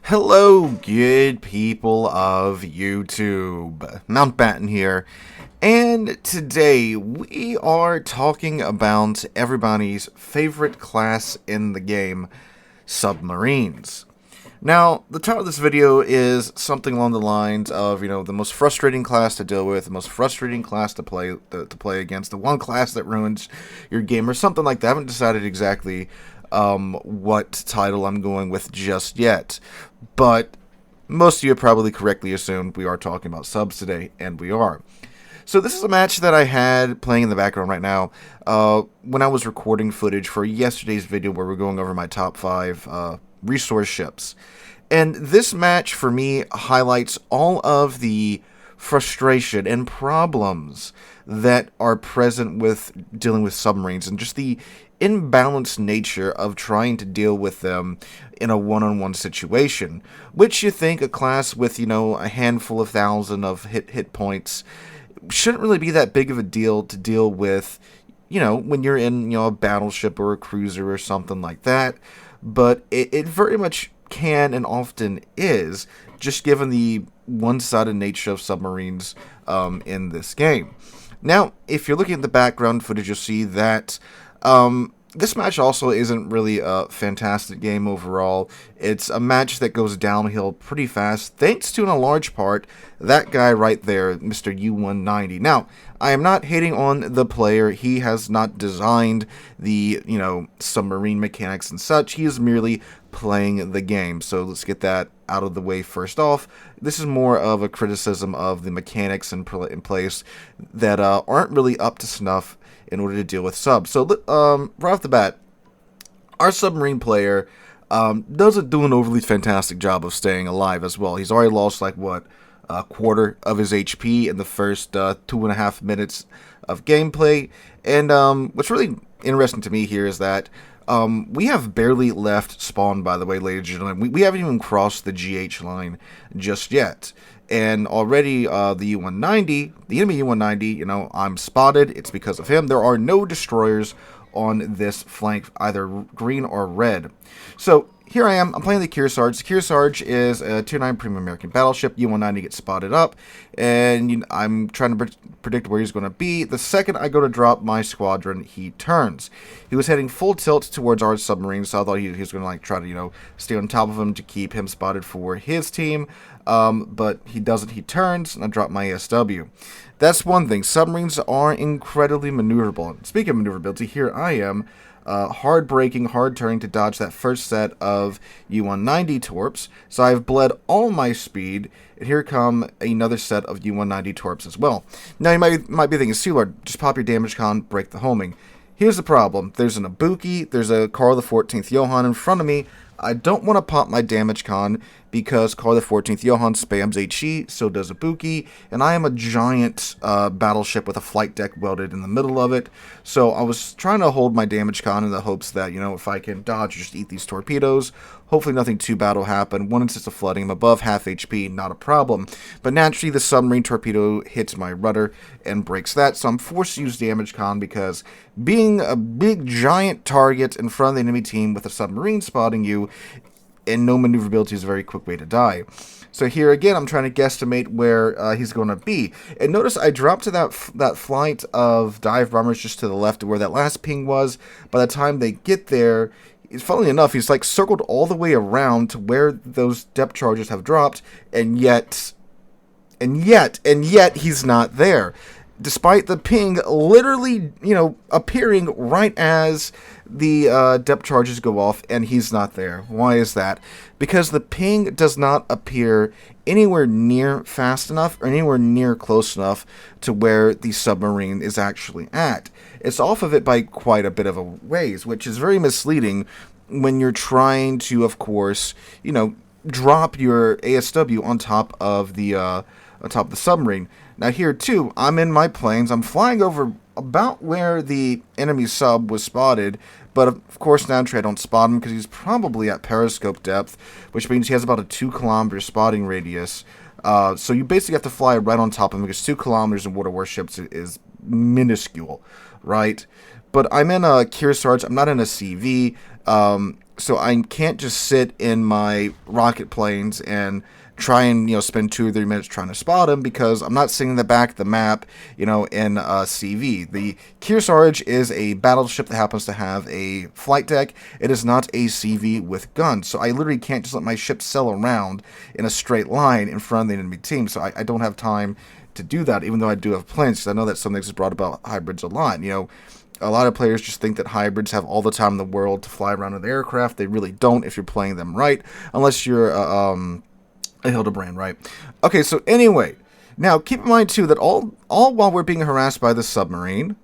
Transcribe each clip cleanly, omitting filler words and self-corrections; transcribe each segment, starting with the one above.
Hello, good people of YouTube. Mountbatten here, and today we are talking about everybody's favorite class in the game, submarines. Now, the title of this video is something along the lines of, the most frustrating class to deal with, the most frustrating class to play against, the one class that ruins your game, or something like that. I haven't decided exactly what title I'm going with just yet, but most of you probably correctly assumed we are talking about subs today, and we are. So this is a match that I had playing in the background right now when I was recording footage for yesterday's video where we're going over my top 5 resource ships. And this match for me highlights all of the frustration and problems that are present with dealing with submarines and just the imbalanced nature of trying to deal with them in a one-on-one situation, which you think a class with, a handful of thousand of hit points shouldn't really be that big of a deal to deal with, when you're in, a battleship or a cruiser or something like that. But it very much can and often is, just given the one-sided nature of submarines in this game. Now, if you're looking at the background footage, you'll see that this match also isn't really a fantastic game overall. It's a match that goes downhill pretty fast, thanks to, in a large part, that guy right there, Mr. U-190. Now, I am not hating on the player. He has not designed the, submarine mechanics and such. He is merely playing the game. So let's get that out of the way first off. This is more of a criticism of the mechanics in place that aren't really up to snuff in order to deal with subs. So right off the bat, our submarine player doesn't do an overly fantastic job of staying alive as well. He's already lost a quarter of his HP in the first 2.5 minutes of gameplay. And what's really interesting to me here is that we have barely left spawn, by the way, ladies and gentlemen. We haven't even crossed the GH line just yet. And already the U-190, the enemy U-190, I'm spotted. It's because of him. There are no destroyers on this flank, either green or red. So here I am. I'm playing the Kearsarge. The Kearsarge is a Tier 9 premium American battleship. U-190 gets spotted up, and I'm trying to predict where he's going to be. The second I go to drop my squadron, he turns. He was heading full tilt towards our submarine, so I thought he was going to try to stay on top of him to keep him spotted for his team. But he doesn't. He turns, and I drop my SW. That's one thing. Submarines are incredibly maneuverable. Speaking of maneuverability, here I am. Hard braking, hard turning to dodge that first set of U-190 torps. So I've bled all my speed, and here come another set of U-190 torps as well. Now you might be thinking, Sealord, just pop your damage con, break the homing. Here's the problem. There's an Ibuki, there's a Carl XIV Johann in front of me. I don't want to pop my damage con because Carl XIV Johann spams HE, so does Ibuki, and I am a giant battleship with a flight deck welded in the middle of it. So I was trying to hold my damage con in the hopes that, if I can dodge or just eat these torpedoes, hopefully nothing too bad will happen. One instance of flooding, I'm above half HP, not a problem. But naturally, the submarine torpedo hits my rudder and breaks that, so I'm forced to use damage con because being a big giant target in front of the enemy team with a submarine spotting you and no maneuverability is a very quick way to die. So here again, I'm trying to guesstimate where he's going to be. And notice I dropped to that flight of dive bombers just to the left of where that last ping was. By the time they get there, funnily enough, he's circled all the way around to where those depth charges have dropped, and yet he's not there. Despite the ping literally, appearing right as the depth charges go off, and he's not there. Why is that? Because the ping does not appear anywhere near fast enough or anywhere near close enough to where the submarine is actually at. It's off of it by quite a bit of a ways, which is very misleading when you're trying to, of course, drop your ASW on top of the submarine. Now here too, I'm in my planes. I'm flying over about where the enemy sub was spotted, but of course naturally I don't spot him because he's probably at periscope depth, which means he has about a 2-kilometer spotting radius. So you basically have to fly right on top of him because 2 kilometers in water warships is minuscule, right? But I'm in a Kearsarge. I'm not in a CV. So I can't just sit in my rocket planes and try and spend 2 or 3 minutes trying to spot him, because I'm not seeing the back of the map, in CV. The Kearsarge is a battleship that happens to have a flight deck. It is not a CV with guns, so I literally can't just let my ship sail around in a straight line in front of the enemy team. So I don't have time to do that, even though I do have plans, because I know that's something that's brought about hybrids a lot. A lot of players just think that hybrids have all the time in the world to fly around with aircraft. They really don't if you're playing them right, unless you're a Hildebrand, right? Okay, so anyway, now keep in mind too that all while we're being harassed by the submarine,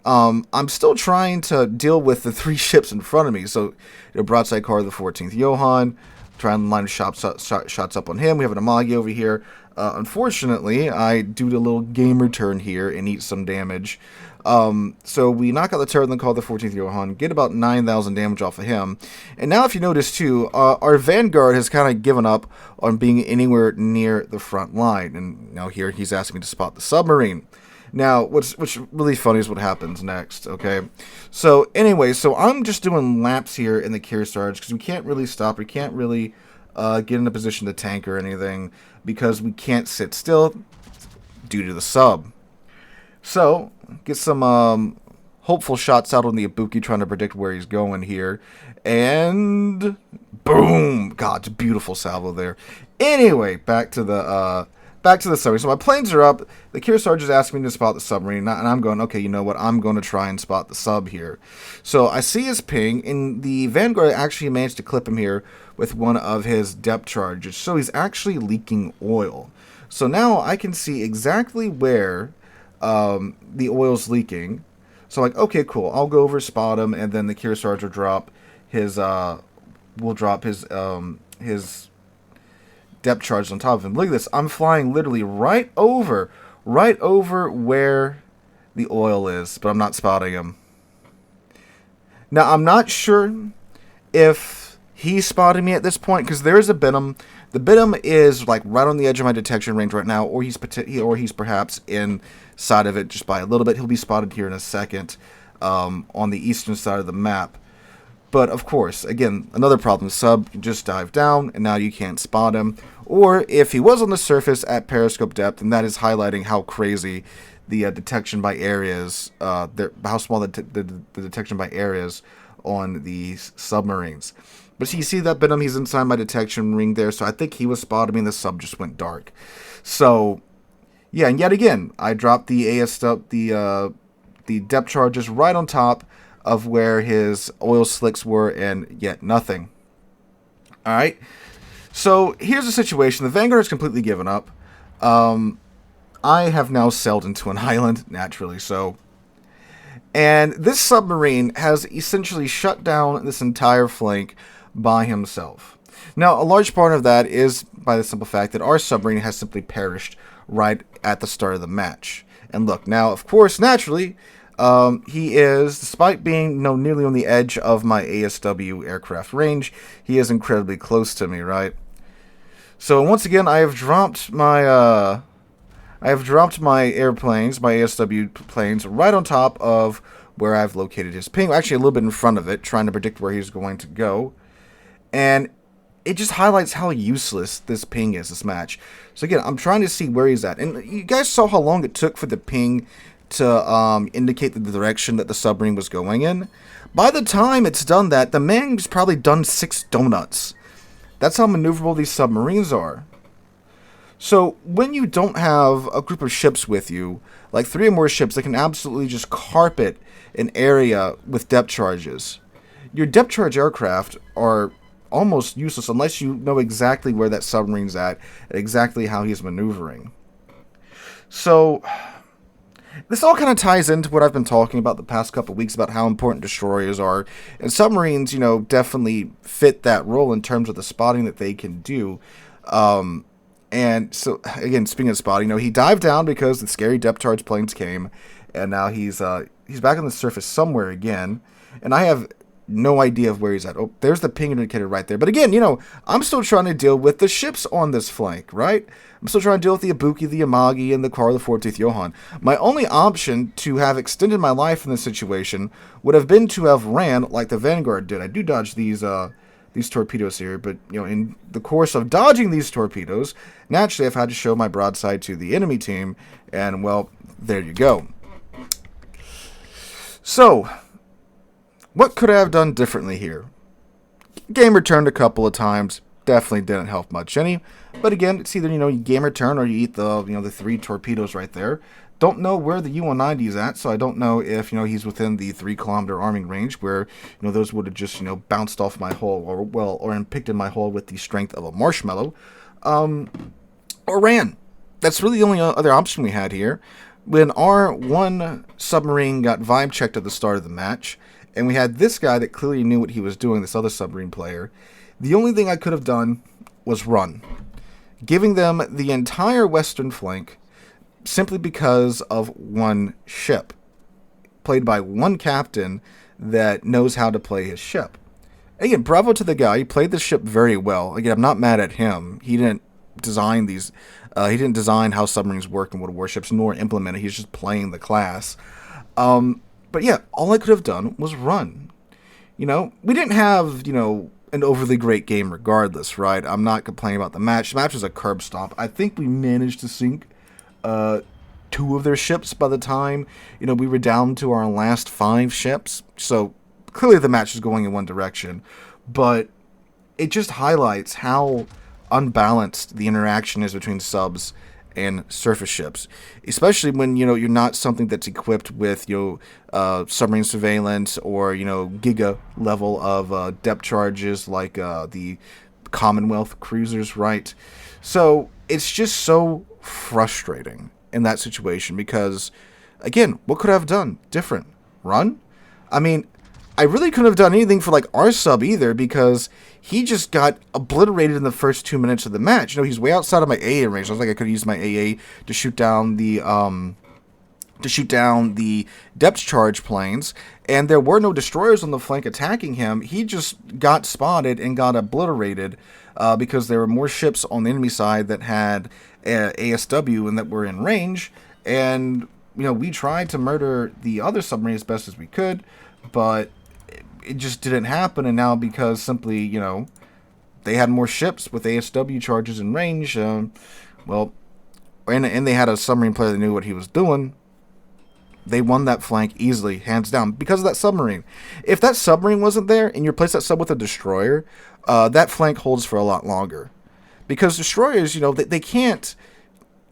I'm still trying to deal with the 3 ships in front of me. So, broadside car of the 14th Johann, trying to line shots up on him. We have an Amagi over here. Unfortunately, I do the little gamer turn here and eat some damage. So we knock out the turret and call the 14th Johann, get about 9,000 damage off of him. And now if you notice too, our Vanguard has kind of given up on being anywhere near the front line. And now here he's asking me to spot the submarine. Now, what's really funny is what happens next, okay? So anyway, so I'm just doing laps here in the Kearsarge, because we can't really stop. We can't really get in a position to tank or anything, because we can't sit still due to the sub. So, get some hopeful shots out on the Ibuki, trying to predict where he's going here. And boom! God, it's a beautiful salvo there. Anyway, back to the submarine. So my planes are up. The Kearsarge is asking me to spot the submarine, and I'm going, okay, you know what? I'm going to try and spot the sub here. So I see his ping, and the Vanguard actually managed to clip him here with one of his depth charges. So he's actually leaking oil. So now I can see exactly where the oil's leaking. So like, okay, cool. I'll go over, spot him, and then the Kearsarge will drop his depth charge on top of him. Look at this. I'm flying literally right over where the oil is, but I'm not spotting him. Now, I'm not sure if he spotted me at this point, because there's a Benham. The Benham is like right on the edge of my detection range right now, or he's perhaps inside of it just by a little bit. He'll be spotted here in a second on the eastern side of the map. But of course, again, another problem. Sub just dive down, and now you can't spot him. Or if he was on the surface at periscope depth, and that is highlighting how crazy the detection by areas, how small the detection by areas on the submarines. But you see that Benham, he's inside my detection ring there, so I think he was spotting me, and the sub just went dark. So, yeah, and yet again, I dropped the depth charges right on top of where his oil slicks were, and yet nothing. Alright, so here's the situation. The Vanguard has completely given up. I have now sailed into an island, naturally so. And this submarine has essentially shut down this entire flank by himself. Now, a large part of that is by the simple fact that our submarine has simply perished right at the start of the match. And look, now, of course, naturally, he is, despite being nearly on the edge of my ASW aircraft range, he is incredibly close to me, right? So once again, I have dropped my airplanes, my ASW planes, right on top of where I've located his ping. Actually, a little bit in front of it, trying to predict where he's going to go. And it just highlights how useless this ping is, this match. So again, I'm trying to see where he's at. And you guys saw how long it took for the ping to indicate the direction that the submarine was going in. By the time it's done that, the man's probably done 6 donuts. That's how maneuverable these submarines are. So when you don't have a group of ships with you, like 3 or more ships that can absolutely just carpet an area with depth charges, your depth charge aircraft are almost useless unless you know exactly where that submarine's at and exactly how he's maneuvering. So this all kind of ties into what I've been talking about the past couple of weeks about how important destroyers are. And submarines, definitely fit that role in terms of the spotting that they can do. And so, again, speaking of spotting, he dived down because the scary depth charge planes came. And now he's back on the surface somewhere again. And I have No idea of where he's at. Oh, there's the ping indicator right there. But again, I'm still trying to deal with the ships on this flank, right? I'm still trying to deal with the Ibuki, the Yamagi, and the Karl the 14th Johann. My only option to have extended my life in this situation would have been to have ran like the Vanguard did. I do dodge these torpedoes here, but in the course of dodging these torpedoes, naturally I've had to show my broadside to the enemy team, and well, there you go. So, what could I have done differently here? Game returned a couple of times, definitely didn't help much any. But again, it's either you game return or you eat the 3 torpedoes right there. Don't know where the U-190 is at, so I don't know if he's within the 3-kilometer arming range where those would have just bounced off my hull or impacted my hull with the strength of a marshmallow, or ran. That's really the only other option we had here. When our one submarine got vibe checked at the start of the match, and we had this guy that clearly knew what he was doing, this other submarine player, the only thing I could have done was run, giving them the entire western flank simply because of one ship, played by one captain that knows how to play his ship. Again, bravo to the guy. He played the ship very well. Again, I'm not mad at him. He didn't design these. He didn't design how submarines work in World Warships, nor implement it. He's just playing the class. But yeah, all I could have done was run. We didn't have, an overly great game regardless, right? I'm not complaining about the match. The match was a curb stomp. I think we managed to sink 2 of their ships by the time, we were down to our last 5 ships. So clearly the match is going in one direction. But it just highlights how unbalanced the interaction is between subs and surface ships, especially when you're not something that's equipped with submarine surveillance or giga level of depth charges like the Commonwealth cruisers, right? So it's just so frustrating in that situation because, again, what could I have done different? Run? I mean, I really couldn't have done anything for our sub either because he just got obliterated in the first 2 minutes of the match. He's way outside of my AA range. I was like, I could use my AA to shoot down the depth charge planes, and there were no destroyers on the flank attacking him. He just got spotted and got obliterated because there were more ships on the enemy side that had ASW and that were in range. And we tried to murder the other submarine as best as we could, but it just didn't happen. And now because simply, they had more ships with ASW charges in range, and they had a submarine player that knew what he was doing, they won that flank easily, hands down, because of that submarine. If that submarine wasn't there and you replace that sub with a destroyer, that flank holds for a lot longer. Because destroyers, they can't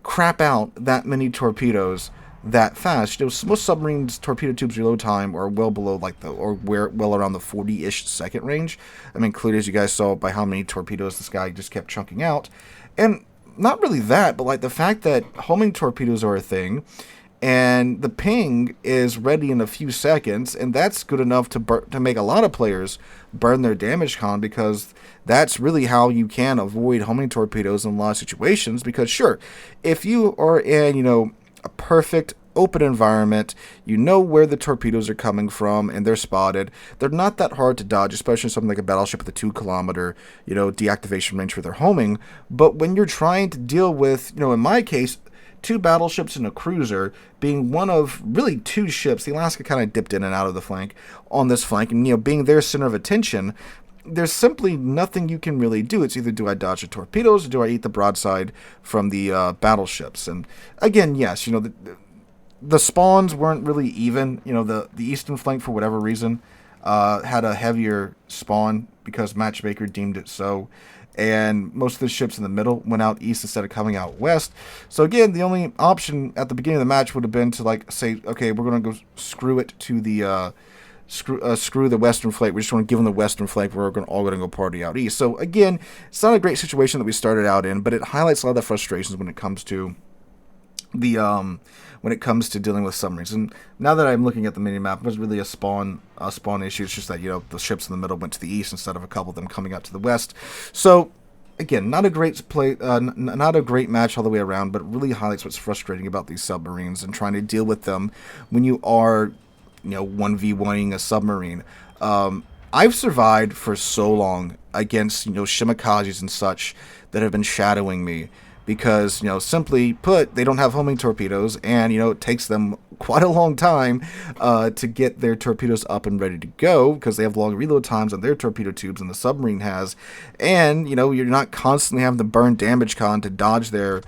crap out that many torpedoes that fast. Most submarines' torpedo tubes reload time are well below well around the 40-ish second range. I mean, clearly, as you guys saw by how many torpedoes this guy just kept chunking out. And not really that, but the fact that homing torpedoes are a thing, and the ping is ready in a few seconds, and that's good enough to make a lot of players burn their damage con, because that's really how you can avoid homing torpedoes in a lot of situations. Because sure, if you are in, a perfect open environment, where the torpedoes are coming from and they're spotted, they're not that hard to dodge, especially something like a battleship with a 2-kilometer deactivation range for their homing. But when you're trying to deal with, in my case, 2 battleships and a cruiser, being one of really 2 ships, the Alaska kind of dipped in and out of the flank on this flank, and being their center of attention, there's simply nothing you can really do. It's either do I dodge the torpedoes or do I eat the broadside from the battleships. And again, yes, the spawns weren't really even. The eastern flank, for whatever reason, had a heavier spawn because Matchmaker deemed it so. And most of the ships in the middle went out east instead of coming out west. So again, the only option at the beginning of the match would have been to say, okay, we're going to go screw it to the screw the western flank. We just want to give them the western flank. We're all going to go party out east. So again, it's not a great situation that we started out in, but it highlights a lot of the frustrations when it comes to dealing with submarines. And now that I'm looking at the mini map, it was really a spawn issue. It's just that the ships in the middle went to the east instead of a couple of them coming out to the west. So again, not a great not a great match all the way around, but it really highlights what's frustrating about these submarines and trying to deal with them when you are 1v1ing a submarine. I've survived for so long against, shimikazes and such that have been shadowing me because, simply put, they don't have homing torpedoes, and, it takes them quite a long time to get their torpedoes up and ready to go because they have long reload times on their torpedo tubes than the submarine has. And, you're not constantly having to burn damage con to dodge their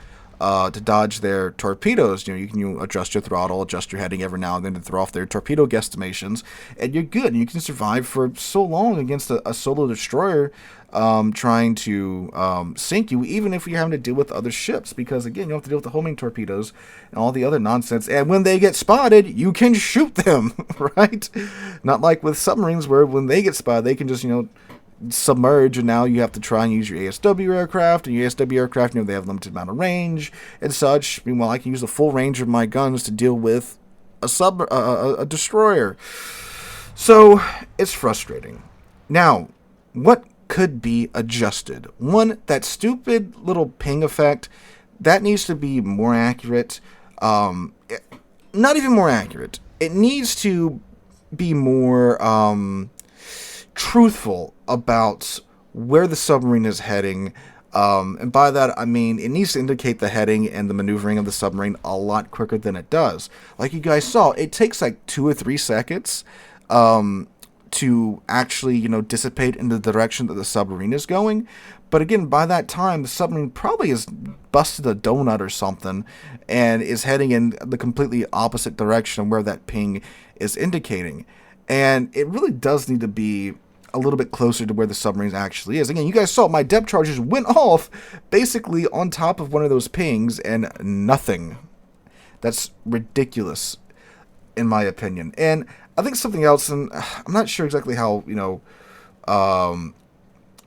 torpedoes. You can adjust your throttle, adjust your heading every now and then to throw off their torpedo guesstimations, and you're good. And you can survive for so long against a solo destroyer trying to sink you, even if you're having to deal with other ships, because again, you have to deal with the homing torpedoes and all the other nonsense. And when they get spotted, you can shoot them, right? Not like with submarines where when they get spotted, they can just submerge, and now you have to try and use your ASW aircraft, and your ASW aircraft, they have limited amount of range and such. Meanwhile, I can use the full range of my guns to deal with a destroyer. So it's frustrating. Now, what could be adjusted? One, that stupid little ping effect, that needs to be more accurate. Not even more accurate. It needs to be more truthful about where the submarine is heading. And by that, I mean it needs to indicate the heading and the maneuvering of the submarine a lot quicker than it does. Like you guys saw, it takes like 2 or 3 seconds to actually, dissipate in the direction that the submarine is going. But again, by that time, the submarine probably has busted a donut or something and is heading in the completely opposite direction where that ping is indicating. And it really does need to be a little bit closer to where the submarine actually is. Again, you guys saw my depth charges went off basically on top of one of those pings and nothing. That's ridiculous, in my opinion. And I think something else, and I'm not sure exactly how,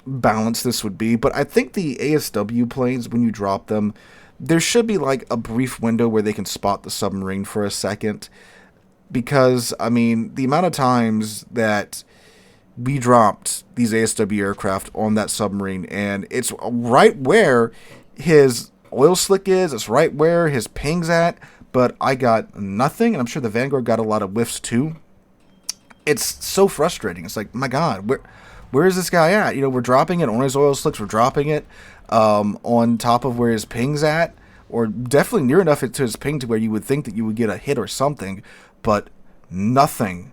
balanced this would be, but I think the ASW planes, when you drop them, there should be like a brief window where they can spot the submarine for a second. Because, I mean, the amount of times that we dropped these ASW aircraft on that submarine, and it's right where his oil slick is, it's right where his ping's at, but I got nothing, and I'm sure the Vanguard got a lot of whiffs too. It's so frustrating. It's like, my God, where is this guy at? We're dropping it on his oil slicks, we're dropping it on top of where his ping's at, or definitely near enough to his ping to where you would think that you would get a hit or something, but nothing.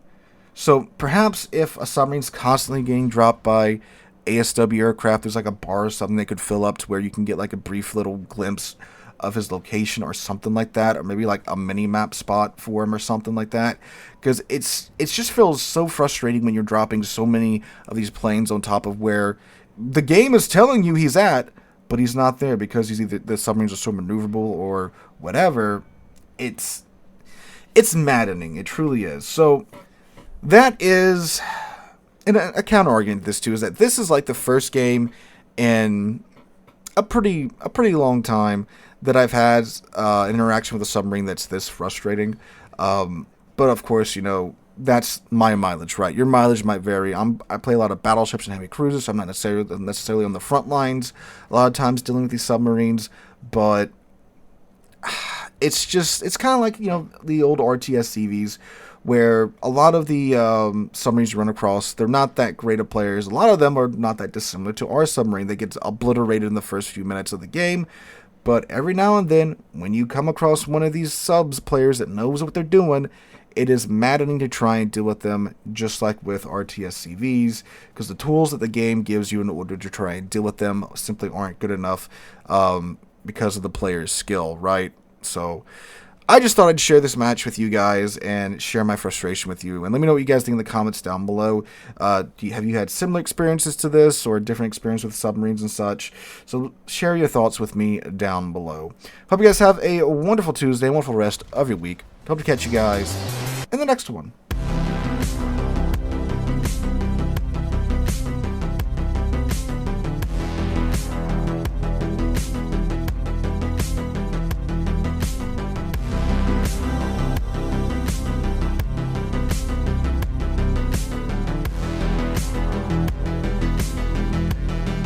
So perhaps if a submarine's constantly getting dropped by ASW aircraft, there's like a bar or something they could fill up to where you can get like a brief little glimpse of his location or something like that, or maybe like a mini map spot for him or something like that, because it just feels so frustrating when you're dropping so many of these planes on top of where the game is telling you he's at, but he's not there because he's either the submarines are so maneuverable or whatever. It's maddening. It truly is. So that is, and a counter argument to this too is that this is like the first game in a pretty long time that I've had an interaction with a submarine that's this frustrating. But of course, that's my mileage, right? Your mileage might vary. I play a lot of battleships and heavy cruisers, so I'm not necessarily on the front lines a lot of times dealing with these submarines, but it's kind of like, the old RTS CVs, where a lot of the submarines you run across, they're not that great of players. A lot of them are not that dissimilar to our submarine. They get obliterated in the first few minutes of the game. But every now and then, when you come across one of these subs players that knows what they're doing, it is maddening to try and deal with them, just like with RTS CVs, because the tools that the game gives you in order to try and deal with them simply aren't good enough because of the player's skill, right? So I just thought I'd share this match with you guys and share my frustration with you. And let me know what you guys think in the comments down below. Have you had similar experiences to this or different experience with submarines and such? So share your thoughts with me down below. Hope you guys have a wonderful Tuesday, a wonderful rest of your week. Hope to catch you guys in the next one.